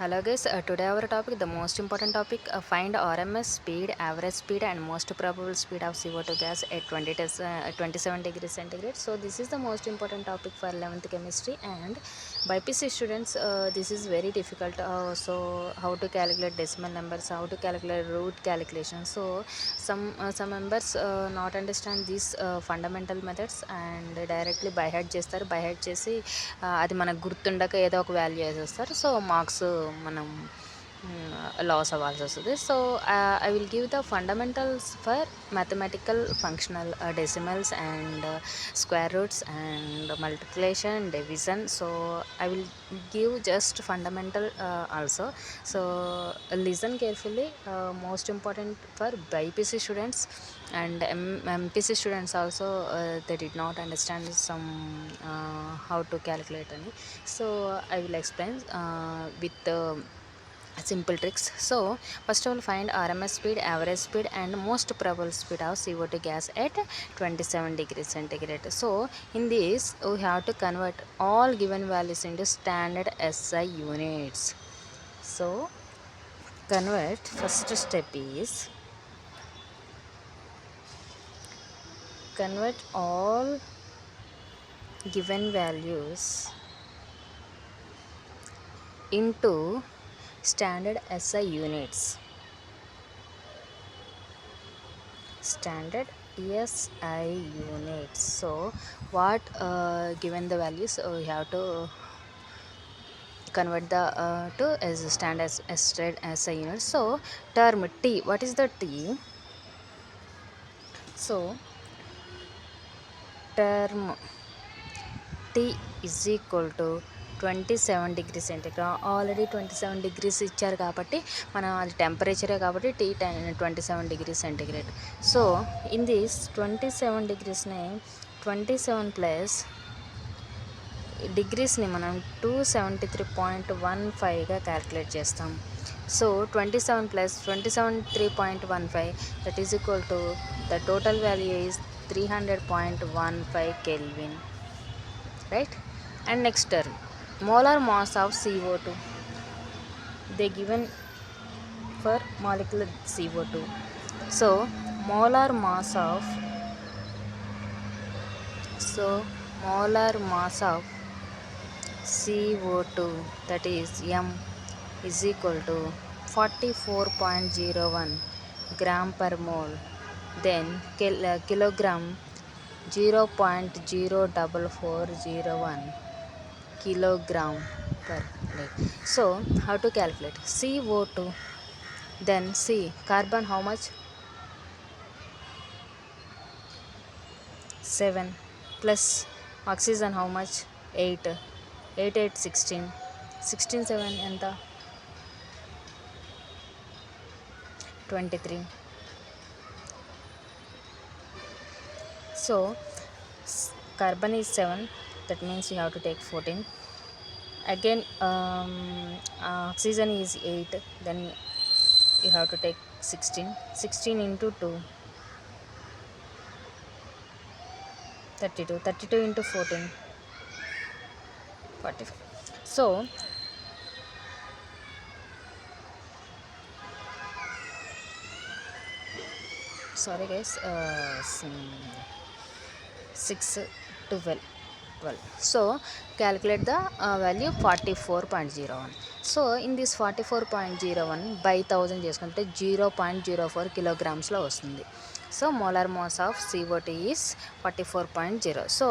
Hello guys, today our topic, the most important topic, find RMS speed, average speed and most probable speed of CO2 gas at 27 degrees centigrade. So this is the most important topic for 11th chemistry, and by PC students this is very difficult. So how to calculate decimal numbers, how to calculate root calculation. So some members not understand these fundamental methods and directly by head చేస్తారు. By head చేసి అది మనకు గుర్తుండక ఏదో ఒక value వేసేస్తారు. So marks మనం loss అవ్వాల్సి వస్తుంది. So I will give the fundamentals for mathematical functional decimals and square roots and multiplication division. So I will give just fundamental also. So listen carefully, most important for BPC students and MPC students also. They did not understand some how to calculate any. So I will explain with simple tricks. So first of all, find RMS speed, average speed and most probable speed of CO2 gas at 27 degrees centigrade. So in this we have to convert all given values into standard SI units. So convert, first step is convert all given values into standard SI units. Standard SI units. So what given the values we have to convert the to as standard SI units. So term T, what is the T? So term T is equal to 27 degrees centigrade. Already 27 degrees ఇచ్చారు కాబట్టి మనం అది టెంపరేచరే కాబట్టి T 27 degrees centigrade. So in this 27 degreesని 27 plus డిగ్రీస్ని మనం 273.15గా calculate చేస్తాం. So 27 plus 273.15 that is equal to the total value is 300.15 Kelvin, right? And next term, molar mass of CO2, they given for molecular CO2. So molar mass of CO2, that is M, is equal to 44.01 gram per mole. Then kilogram 0.04401 kilogram per liter. So how to calculate CO2? Then C, carbon how much? 7 plus oxygen how much? 8. 8 8 16. 16 7 ఎంత? 23. So carbon is 7, that means you have to take 14. Again oxygen is 8, then you have to take 16. 16 into 2, 32. 32 into 14, 45. So sorry guys, 6 12. So calculate the value 44.01. So in this 44.01 by 1000 చేసుకుంటే 0.04 kilograms-లో వస్తుంది. So molar mass of CO2 is 44.0. So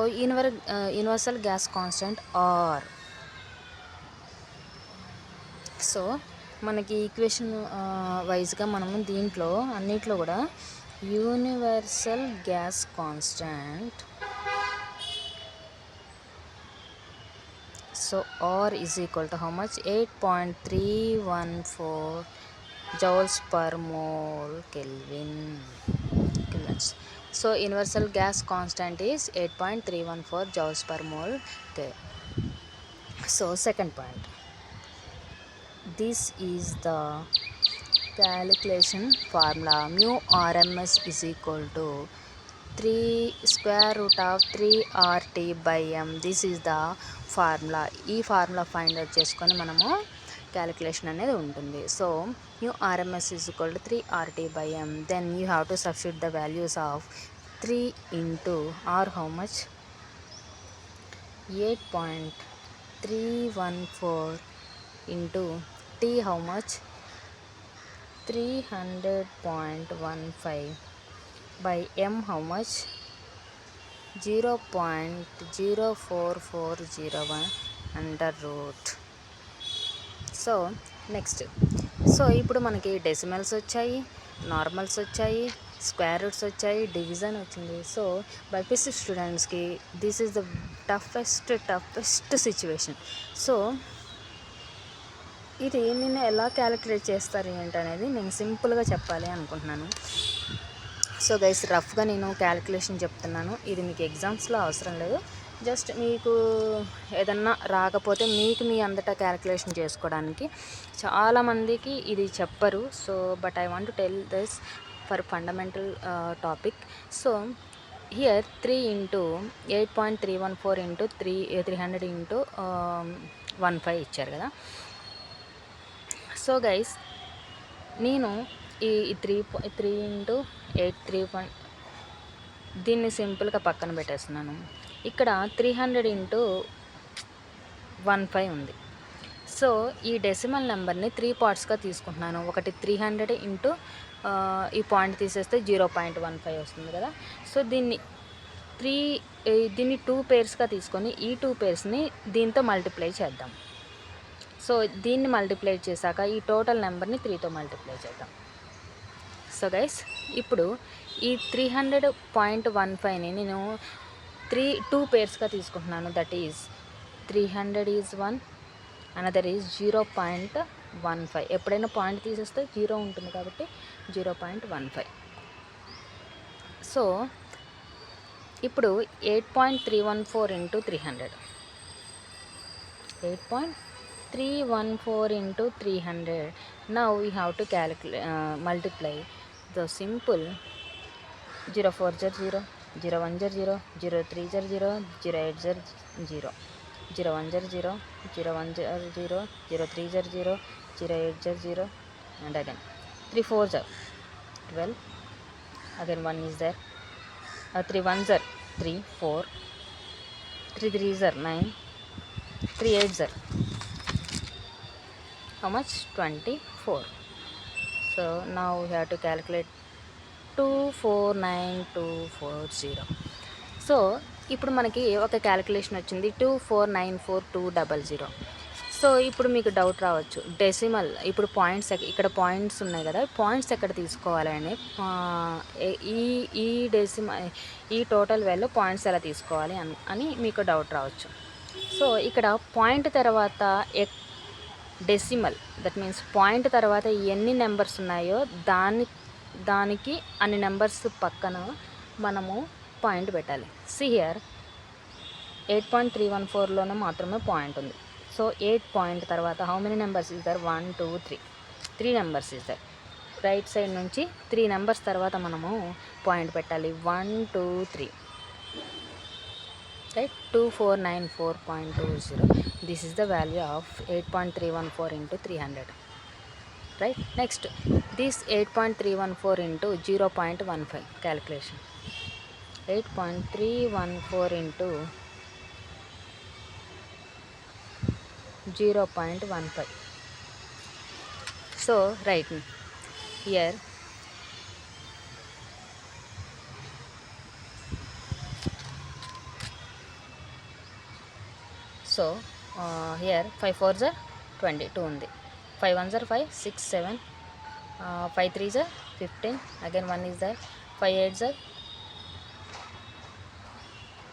universal gas constant R. So మనకి equation వైజ్గా మనము దీంట్లో అన్నిట్లో కూడా universal gas constant, so R is equal to how much? 8.314 joules per mole kelvins. So universal gas constant is 8.314 joules per mole K. So second point, this is the calculation formula. Mu RMS is equal to 3 square root of 3 RT by M. This is the formula. ఈ formula find out చేసుకొని మనము calculation అనేది ఉంటుంది. So new RMS is equal to 3 RT by M. Then you have to substitute the values of 3 into R how much 8.314 into T how much 300.15 by M how much 0.04401 under root. So next, so ఇప్పుడు మనకి decimals వచ్చాయి, normals వచ్చాయి, square roots వచ్చాయి, division వచ్చింది. So BiPC స్టూడెంట్స్కి this is the toughest situation. So ఇది నేను ఎలా క్యాలిక్యులేట్ చేస్తారు ఏంటనేది నేను సింపుల్గా చెప్పాలి అనుకుంటున్నాను. సో గైస్, రఫ్గా నేను క్యాలిక్యులేషన్ చెప్తున్నాను. ఇది మీకు ఎగ్జామ్స్లో అవసరం లేదు, జస్ట్ మీకు ఏదన్నా రాకపోతే మీకు మీ అంతటా క్యాలిక్యులేషన్ చేసుకోవడానికి. చాలామందికి ఇది చెప్పరు. So but I want to tell this for fundamental topic. So here 3 into 8.314 into 300 into 15 ఇచ్చారు కదా. సో గైస్, నేను ఈ 3 into 8 దీన్ని సింపుల్గా పక్కన పెట్టేస్తున్నాను. ఇక్కడ 300 into 15 ఉంది. సో ఈ డెసిమల్ నెంబర్ని 3 పార్ట్స్గా తీసుకుంటున్నాను. ఒకటి 300 into ఈ పాయింట్ తీసేస్తే 0.15 వస్తుంది కదా. సో దీన్ని 2 పేర్స్గా తీసుకొని ఈ 2 పేర్స్ని దీంతో మల్టిప్లై చేద్దాం. సో దీన్ని మల్టిప్లై చేశాక ఈ టోటల్ నెంబర్ని 3తో మల్టిప్లై చేద్దాం. సో గైస్, ఇప్పుడు ఈ 300.15ని నేను 2 పేర్స్గా తీసుకుంటున్నాను. That is 300 is 1, another is 0.15. ఎప్పుడైనా పాయింట్ తీసేస్తే 0 ఉంటుంది కాబట్టి 0.15. సో ఇప్పుడు 8.314 into 300, 8.314 into 300. Now we have to multiply the simple 0 4 0, 0 1 0, 0 3 0, 0 8 0, 0 1 0, 0 1 0, 0 3 0, 0 8 0, and again 3 4 12, again 1 is there, 3 1 3 4, 3 3 9, 3 8 how much 24. So now we have to calculate 249240. So ఇప్పుడు మనకి ఒక క్యాలిక్యులేషన్ వచ్చింది 2494200. So ఇప్పుడు మీకు డౌట్ రావచ్చు, డెసిమల్ ఇప్పుడు పాయింట్స్ ఇక్కడ పాయింట్స్ ఉన్నాయి కదా, పాయింట్స్ ఎక్కడ తీసుకోవాలని, ఈ టోటల్ వాల్యూ పాయింట్స్ ఎలా తీసుకోవాలి అని మీకు డౌట్ రావచ్చు. సో ఇక్కడ పాయింట్ తర్వాత డెసిమల్, దట్ మీన్స్ పాయింట్ తర్వాత ఎన్ని నెంబర్స్ ఉన్నాయో దానికి అన్ని నెంబర్స్ పక్కన మనము పాయింట్ పెట్టాలి. హియర్ 8.314లోనే మాత్రమే పాయింట్ ఉంది. సో 8 పాయింట్ తర్వాత how many numbers is there, 1 2 3 numbers is there. Right side నుంచి 3 నెంబర్స్ తర్వాత మనము పాయింట్ పెట్టాలి. 1 2 3, right, 2494.20. This is the value of 8.314 into 300. Right, next this 8.314 into 0.15 calculation. 8.314 into 0.15. So write here here 5 4s are 22 ఉంది, 5 1s are 5 6 7, 5 3s are 15, again 1 is there, 5 8s are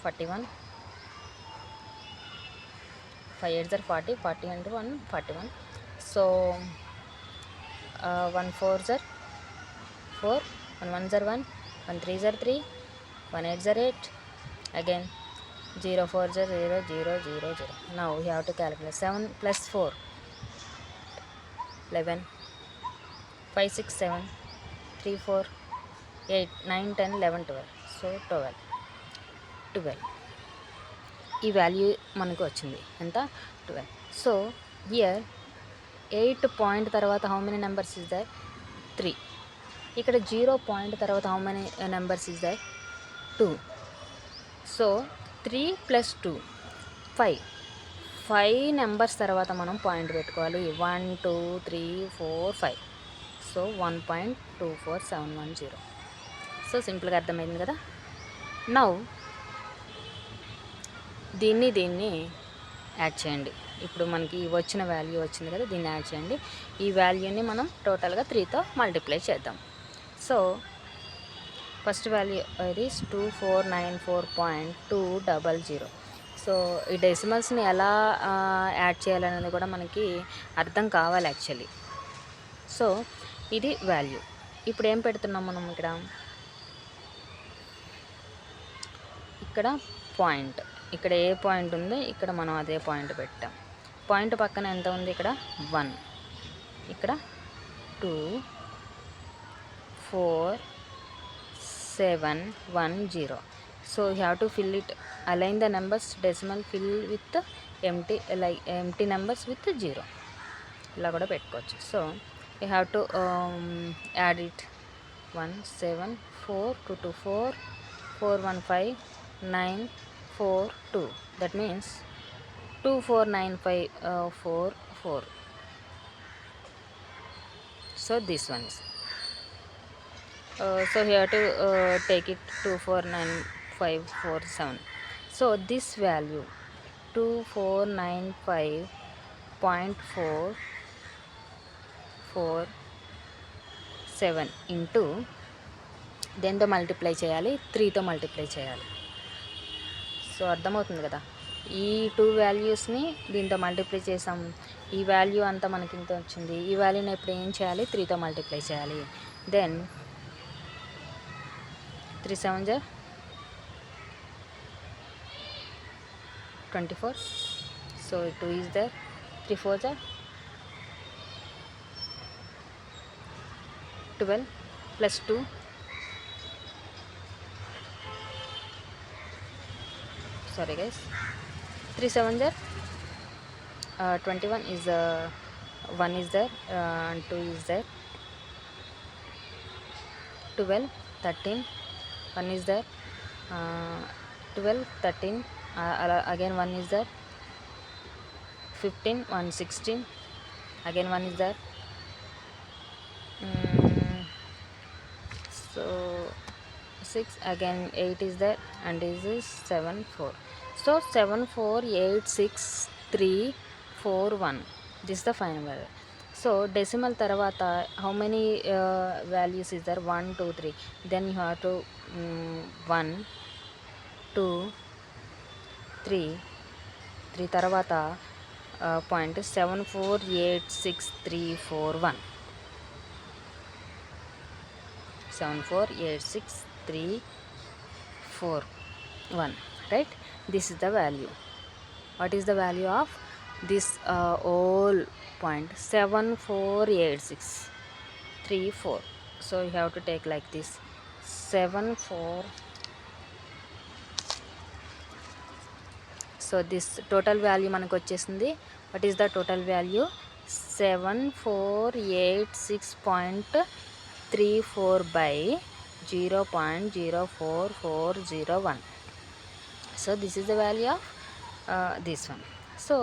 41, 5 8s are 40, 40 and 1 41. So 1 4s are 4, 1 1s are 1, 1 3s are 3, 1 8s are 8, again 0 4s are 0 0 0 0. Now we have to calculate 7 plus 4 11, 5 6 7, 3 4 8 9 10 11 12. So 12 ఈ value మనకు వచ్చింది ఎంత, 12. So here 8 point తర్వాత how many numbers is there? 3. ఇక్కడ 0 point తర్వాత how many numbers is there? 2. So 3 + 2 5. 5 numbers తర్వాత మనం point పెట్టుకోవాలి. 1 2 3 4 5. సో 1.24710. సో సింపుల్గా అర్థమైంది కదా. నౌ దీన్ని యాడ్ చేయండి. ఇప్పుడు మనకి వచ్చిన వాల్యూ వచ్చింది కదా, దీన్ని యాడ్ చేయండి. ఈ వాల్యూని మనం టోటల్గా 3తో మల్టిప్లై చేద్దాం. సో ఫస్ట్ వాల్యూ ఇది 2494.200. సో ఈ డెసిమల్స్ని ఎలా యాడ్ చేయాలనేది కూడా మనకి అర్థం కావాలి యాక్చువల్లీ. సో ఇది వాల్యూ. ఇప్పుడు ఏం పెడుతున్నాం మనం ఇక్కడ పాయింట్. ఇక్కడ ఏ పాయింట్ ఉందో ఇక్కడ మనం అదే పాయింట్ పెట్టాం. పాయింట్ పక్కన ఎంత ఉంది? ఇక్కడ 1, ఇక్కడ 2 4 7 1 0. So you have to fill it, align the numbers, decimal fill with empty numbers with 0. ఇలా కూడా పెట్టుకోవచ్చు. So you have to add it. 1 7 4 2 2 4 4 1 5 9 4 2. That means 249544. So this one is. So here to take it 249547. So this value 2495.447 into దేంతో multiply చేయాలి? 3తో multiply చేయాలి. So అర్థమవుతుంది కదా. ఈ 2 వాల్యూస్ని దీంతో మల్టిప్లై చేసాం. ఈ వాల్యూ అంతా మనకి ఇంత వచ్చింది. ఈ వాల్యూని ఇప్పుడు ఏం చేయాలి? 3తో మల్టిప్లై చేయాలి. Then 3 7 24. So 2 is there. 3 4 12 plus 2 sorry guys, 3 7 21 is 1 is there and 2 is there. 12 13 1 is there. 12 13 again 1 is there. 15 1 16 again 1 is there. So 6 again 8 is there and this is 7 4. So 7 4 8 6 3 4 1. This is the final value. So decimal tarvata how many values is there? 1 2 3. Then you have to 1 2 3 tarvata point 7 4 8 6 3 4 1. 7 4 8 6 3 4 1. Right? This is the value. What is the value of this whole point? 7 4 8 6 3 4. So you have to take like this. 7 4. So this total value మనకు వచ్చేసింది. What is the total value? 7486.34 by 0.04401. So this is the value of this one. So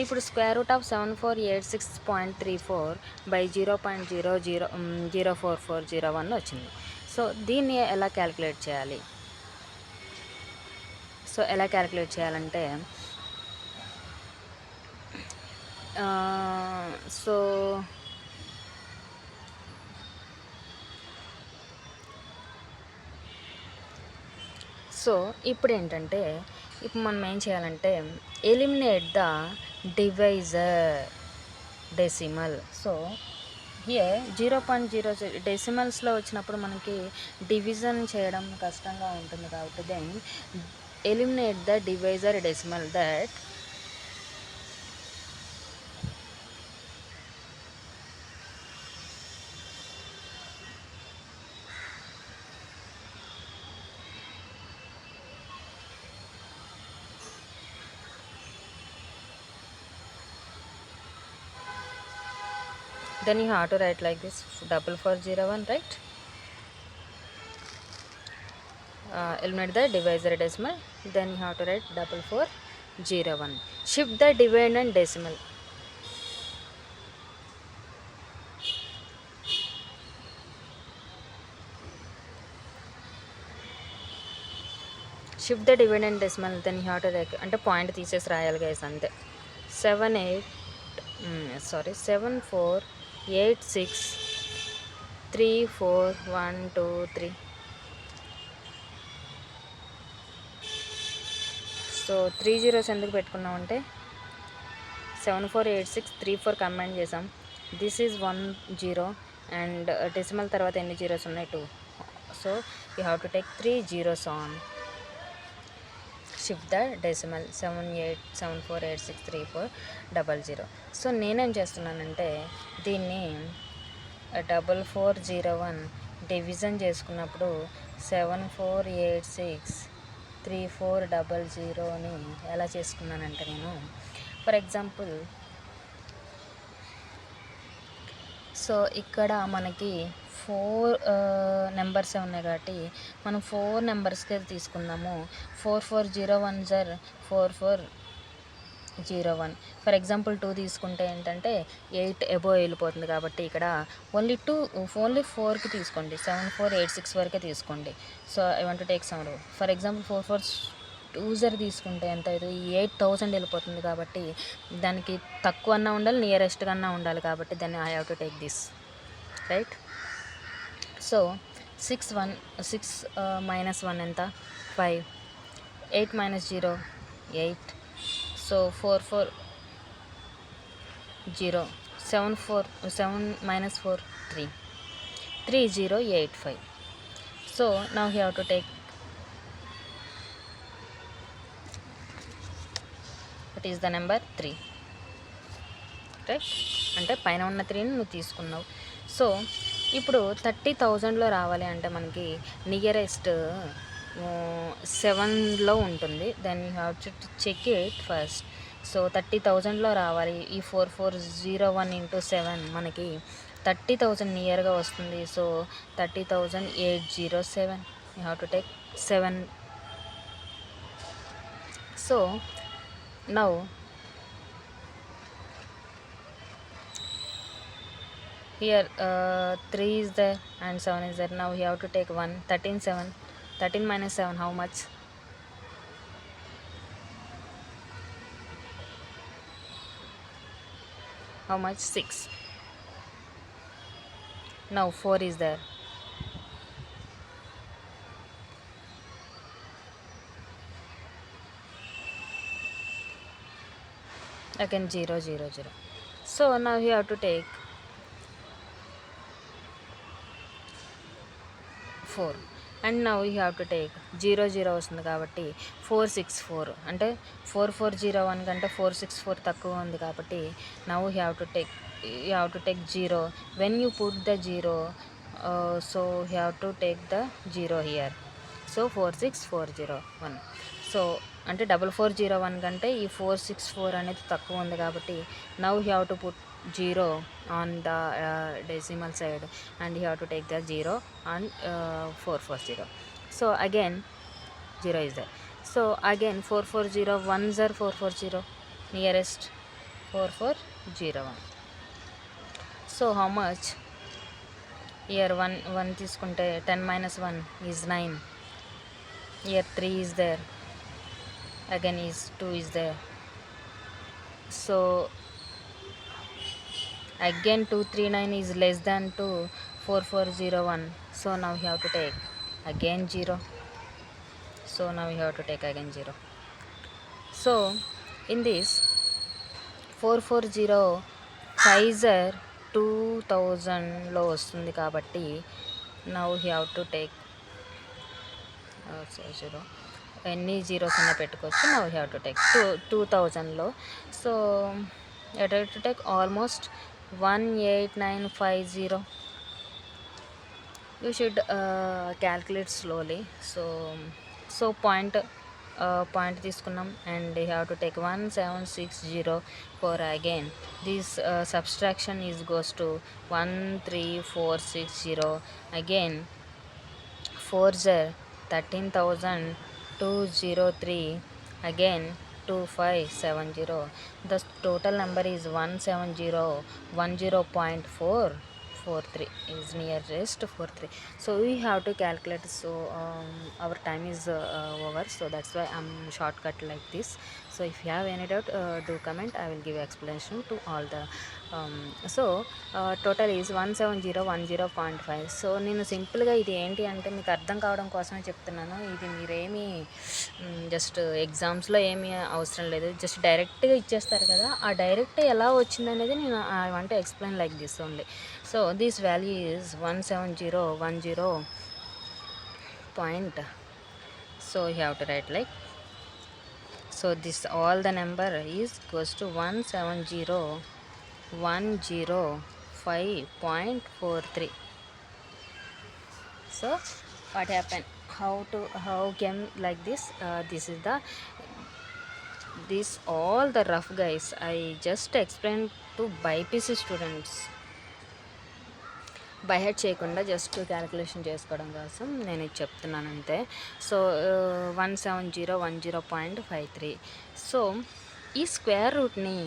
ఇప్పుడు square root of 7486.34 by 0.00044001 వచ్చింది. So దీన్ని ఎలా calculate చేయాలి? So ఎలా calculate చేయాలంటే so ఇప్పుడు ఏంటంటే ఇప్పుడు మనం ఏం చేయాలంటే eliminate the divisor decimal. So here 0.00 డెసిమల్స్లో వచ్చినప్పుడు మనకి డివిజన్ చేయడం కష్టంగా ఉంటుంది కాబట్టి then eliminate the divisor decimal. That then you have to write like this 4401, right? Eliminate the divisor decimal, then you have to write 4401. Shift the divide and decimal. Shift the divide and decimal, then you have to అంటే point తీసేసి రాయాలి guys అంతే. 74863412 3. So 3 zeros ఎందుకు పెట్టుకున్నామంటే 748634 combine చేసాం. This is 1 0 and decimal తర్వాత ఎన్ని zeros ఉన్నాయి 2. So you have to take 3 zeros on. Shift the decimal 7874863400. So నేనేం చేస్తున్నానంటే దీన్ని 4401 డివిజన్ చేసుకున్నప్పుడు 74863400 ఎలా చేసుకున్నానంటే నేను ఫర్ ఎగ్జాంపుల్ సో ఇక్కడ మనకి 4 నెంబర్సే ఉన్నాయి కాబట్టి మనం 4 నెంబర్స్కే తీసుకుందాము. 4401 జర్ 4401. ఫర్ ఎగ్జాంపుల్ 2 తీసుకుంటే ఏంటంటే 8 ఎబో వెళ్ళిపోతుంది కాబట్టి ఇక్కడ ఓన్లీ 4కి తీసుకోండి. 7486 వరకే తీసుకోండి. So I want to take some. For example 442 జర్ తీసుకుంటే ఎంత అవుతుంది? 8000 వెళ్ళిపోతుంది కాబట్టి దానికి తక్కువ అన్నా ఉండాలి, నియరెస్ట్ కన్నా ఉండాలి కాబట్టి దాన్ని I have to take this, right? So 6 minus 1 ఎంత? 5. 8 minus 0 8. So 440. 7 minus 4 3. 3085. So now you have to take what is the number 3, right? అంటే పైన ఉన్న 3ని నువ్వు తీసుకున్నావు. సో ఇప్పుడు 30,000లో రావాలి అంటే మనకి నియరెస్ట్ 7లో ఉంటుంది. Then you have to check it first. So 30,000లో రావాలి. ఈ 4401 into 7 మనకి 30,000 నియర్గా వస్తుంది. So 30,807. You have to take 7. So now here 3 is there and 7 is there. Now you have to take 1. 13 minus 7 how much? How much? 6. Now 4 is there. Again 0 0 0. So now you have to take 4 and now you have to take 0 0 వస్తుంది కాబట్టి 464 అంటే 4401 కంటే 464 తక్కువ ఉంది కాబట్టి now you have to take 0. when you put the 0 so you have to take the 0 here. So 46401. So అంటే 4401 కంటే ఈ 464 అనేది తక్కువ ఉంది కాబట్టి now you have to put 0 on the decimal side and you have to take the 0 on 440. So again 0 is there. So again 4401 are 440 nearest 4401. So how much? Here 1 తీసుకుంటే 10 minus 1 is 9. Here 3 is there. Again is 2 is there. So again 239 is less than 2 4401. So now you have to take again 0. So now you have to take again 0. So in this 440 Pfizer 2000లో వస్తుంది కాబట్టి now you have to take so 0 ఎన్ని zeros అన్నా పెట్టుకోవచ్చు. now you have to take 2000లో. So you have to take almost 18950. You should calculate slowly. So point point తీసుకున్నాం and you have to take 17604 again this subtraction is goes to 13460 again 4 13,203 again 2570. The total number is 17010.443 is nearest 43. So we have to calculate. So our time is over, so that's why I'm shortcut like this. So if you have any doubt, do comment. I will give explanation to all the so total is 17010.5. So నేను సింపుల్గా ఇది ఏంటి అంటే మీకు అర్థం కావడం కోసమే చెప్తున్నాను. ఇది మీరేమీ జస్ట్ ఎగ్జామ్స్లో ఏమీ అవసరం లేదు, జస్ట్ డైరెక్ట్గా ఇచ్చేస్తారు కదా, ఆ డైరెక్ట్ ఎలా వచ్చిందనేది నేను I want to explain like this only. So this value is 17010. So you have to write like, so this all the number is goes to 170,105.43. So what happened, how came like this? This is this all the rough guys I just explained to BPC students. By head చేయకుండా just calculation చేసుకోవడం కోసం నేను ఇది చెప్తున్నాను అంతే. So 17010.53. So ఈ square రూట్ని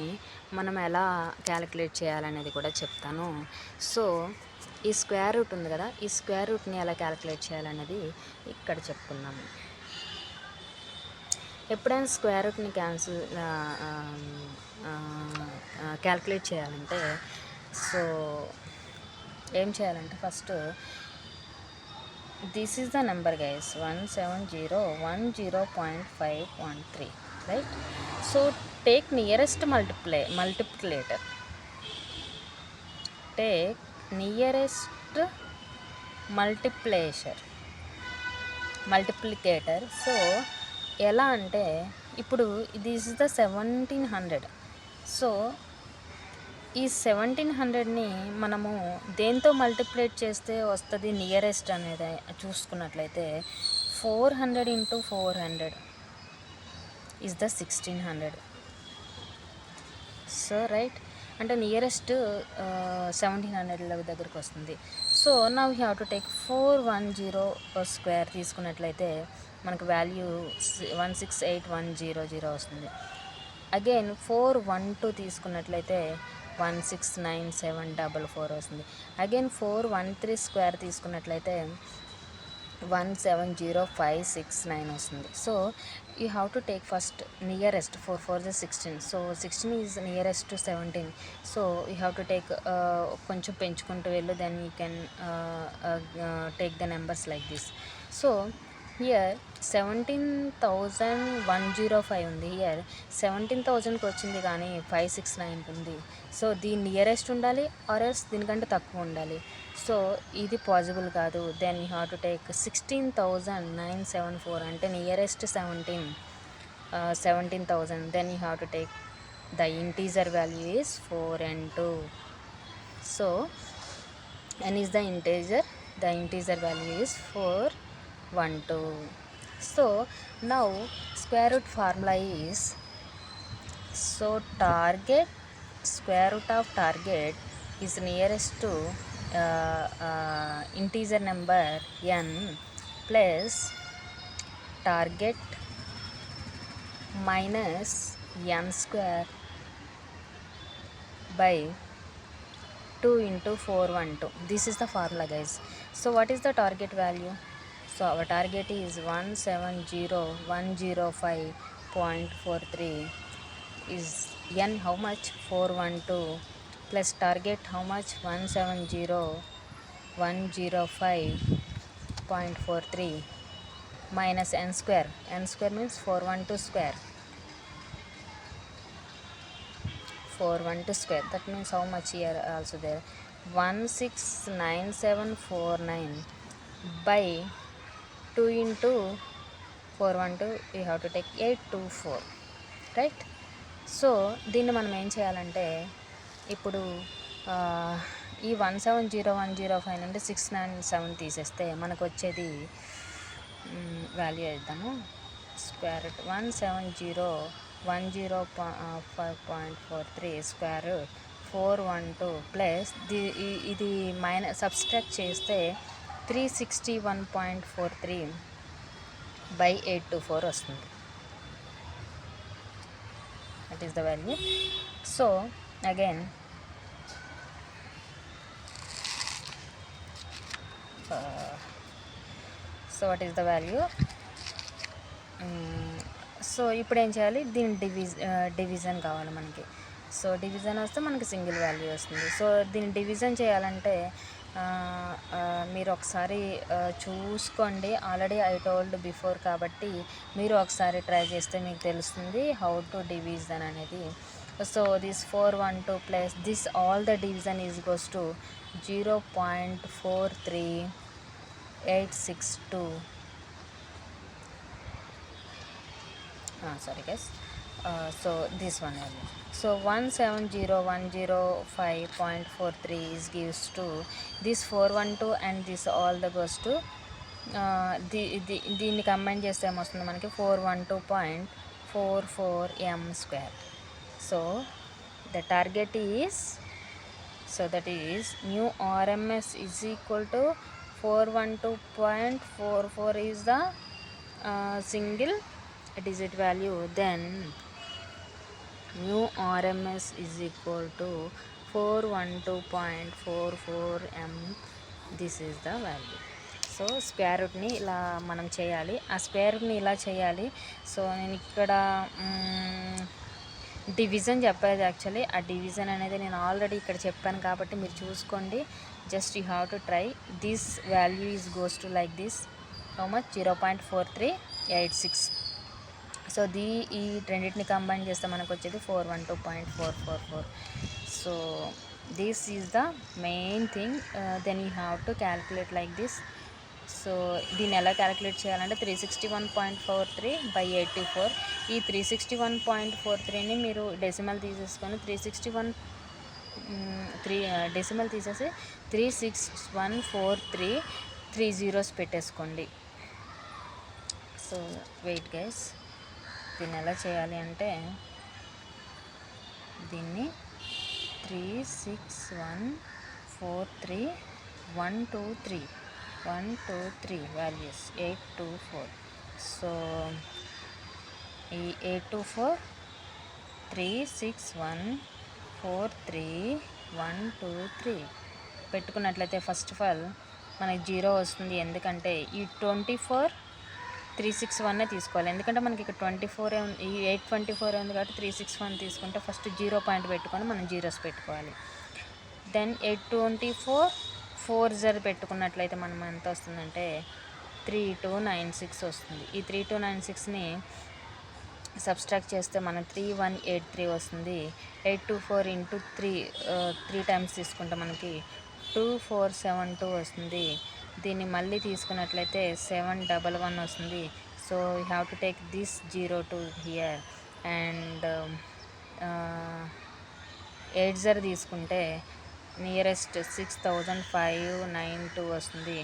మనం ఎలా క్యాలిక్యులేట్ చేయాలనేది కూడా చెప్తాను. సో ఈ స్క్వేర్ రూట్ ఉంది కదా, ఈ స్క్వేర్ రూట్ని ఎలా క్యాలిక్యులేట్ చేయాలనేది ఇక్కడ చెప్పుకున్నాము. ఎప్పుడైనా స్క్వేర్ రూట్ని క్యాలిక్యులేట్ చేయాలంటే సో ఏం చేయాలంటే first this is the number guys 17010.5.3, right? So take nearest multiplicator, take nearest multiplicator. So ఎలా అంటే ఇప్పుడు దిస్ ఇస్ ద 1700. సో ఈ 1700ని మనము దేంతో మల్టిప్లేట్ చేస్తే వస్తుంది నియరెస్ట్ అనేది చూసుకున్నట్లయితే 400 into 400 is the 1600. So right, అంటే నియరెస్ట్ 1700 దగ్గరికి వస్తుంది. So now you have to take 410 square తీసుకున్నట్లయితే మనకు వాల్యూ 168,100 వస్తుంది. అగైన్ 412 తీసుకున్నట్లయితే 169,744 వస్తుంది. అగైన్ 413 స్క్వేర్ తీసుకున్నట్లయితే 170,569 వస్తుంది. So you have to take first nearest 4 = 16. So 16 is nearest to 17. So you have to take కొంచెం పెంచుకుంటూ వెళ్ళు, then you can take the numbers like this. So here 17,105 ఉంది, హియర్ 17,000కి వచ్చింది కానీ 569కి ఉంది. సో దీని నియరెస్ట్ ఉండాలి ఆర్ ఎల్స్ దీనికంటే తక్కువ ఉండాలి. సో ఇది పాసిబుల్ కాదు. Then you have to take 16,974, అంటే nearest 17,000. Then you have to take the integer value is 4 and 2. సో n is the integer value is 412. So now square root formula is, so target, square root of target is nearest to integer number n plus target minus n square by 2 into 412. This is the formula guys. So what is the target value? So our target is 170,105.43 is n how much? 412 plus target how much? 170,105.43 minus n square. N square means 412 square. 412 square, that means how much here also there? 169,749 by 2 into 412, you have to take 824, right? So దీన్ని మనం ఏం చేయాలంటే ఇప్పుడు ఈ 170,105 నుండి 697 తీసేస్తే మనకు వచ్చేది వాల్యూ వేద్దాము. Square root 170 square root 412 plus ఇది మైనస్ సబ్స్ట్రాక్ట్ చేస్తే 361.43/824 వస్తుంది. That is the value. So again so what is the value. So ఇప్పుడు ఏం చేయాలి, దీని డివిజన్ కావాలి మనకి. సో డివిజన్ వస్తే మనకి సింగిల్ వాల్యూ వస్తుంది. సో దీన్ని డివిజన్ చేయాలంటే మీరు ఒకసారి చూసుకోండి. ఆల్రెడీ ఐ టోల్డ్ బిఫోర్ కాబట్టి మీరు ఒకసారి ట్రై చేస్తే మీకు తెలుస్తుంది హౌ టు డివిజన్ అనేది. So this 412 plus this all the division is goes to 0.43862. Sorry guys. So this one only. So 170,105.43 is gives to this 412 and this all the goes to దీన్ని combine చేస్తే ఏమొస్తుంది మనకి 412.44 m². So the target is, so that is new RMS is equal to 412.44 is the single digit value, then new RMS is equal to 412.44 m. This is the value. So square రూట్ని ఇలా మనం చేయాలి, ఆ square రూట్ని ఇలా చేయాలి. So నేను ఇక్కడ డివిజన్ చెప్పేది యాక్చువల్లీ ఆ డివిజన్ అనేది నేను ఆల్రెడీ ఇక్కడ చెప్పాను కాబట్టి మీరు చూసుకోండి. Just you have to try. This value is goes to like this, how much 0.4386. So ఈ రెండింటిని కంబైన్ చేస్తే మనకు వచ్చేది 412.444. So this is the main thing. Then you have to calculate like this. So దీన్ని ఎలా క్యాలిక్యులేట్ చేయాలంటే 361.43/824. ఈ 361.43ని మీరు డెసిమల్ తీసేసుకొని డెసిమల్ తీసేసి 36143 3 zeros పెట్టేసుకోండి. సో వెయిట్ గైస్, దీన్ని ఎలా చేయాలి అంటే దీన్ని 36143 వాల్యూస్ 824. సో ఈ 824 36143 పెట్టుకున్నట్లయితే ఫస్ట్ ఆఫ్ ఆల్ మనకి 0 వస్తుంది. ఎందుకంటే ఈ 24 361 తీసుకోవాలి, ఎందుకంటే మనకి ఇక్కడ 24 ఈ 824 ఉంది కాబట్టి 361 తీసుకుంటే ఫస్ట్ 0 పాయింట్ పెట్టుకొని మనం జీరోస్ పెట్టుకోవాలి. దెన్ 824 4 పెట్టుకున్నట్లయితే మనం ఎంత వస్తుందంటే 3296 వస్తుంది. ఈ 3296ని సబ్స్ట్రాక్ట్ చేస్తే మనం 3183 వస్తుంది. 824 ఇంటూ 3 టైమ్స్ తీసుకుంటే మనకి 2472 వస్తుంది. దీన్ని మళ్ళీ తీసుకున్నట్లయితే 711 వస్తుంది. So you have to take this 0 to here and 80 తీసుకుంటే నియరెస్ట్ 6592 వస్తుంది.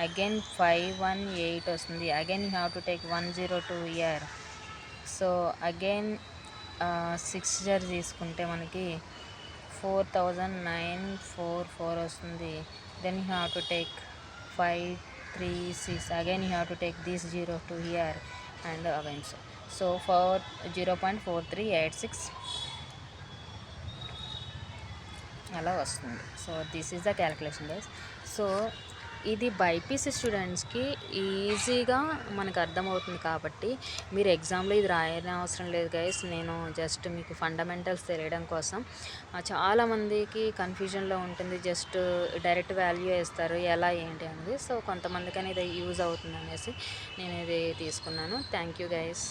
అగైన్ 518 వస్తుంది. Again you have to take 102 here. So again 60 తీసుకుంటే మనకి 4944 వస్తుంది. Then you have to take 536. again you have to take this 0 to here and again so for 0.4386 అలా వస్తుంది. So this is the calculation guys. So ఇది BiPC స్టూడెంట్స్కి ఈజీగా మనకు అర్థమవుతుంది కాబట్టి మీరు ఎగ్జామ్లో ఇది రాయని అవసరం లేదు గైస్. నేను జస్ట్ మీకు ఫండమెంటల్స్ తెలియడం కోసం. చాలామందికి కన్ఫ్యూజన్లో ఉంటుంది, జస్ట్ డైరెక్ట్ వాల్యూ వేస్తారు ఎలా ఏంటి అనేది. సో కొంతమందికని ఇది యూజ్ అవుతుంది అనేసి నేను ఇది తీసుకున్నాను. Thank you guys.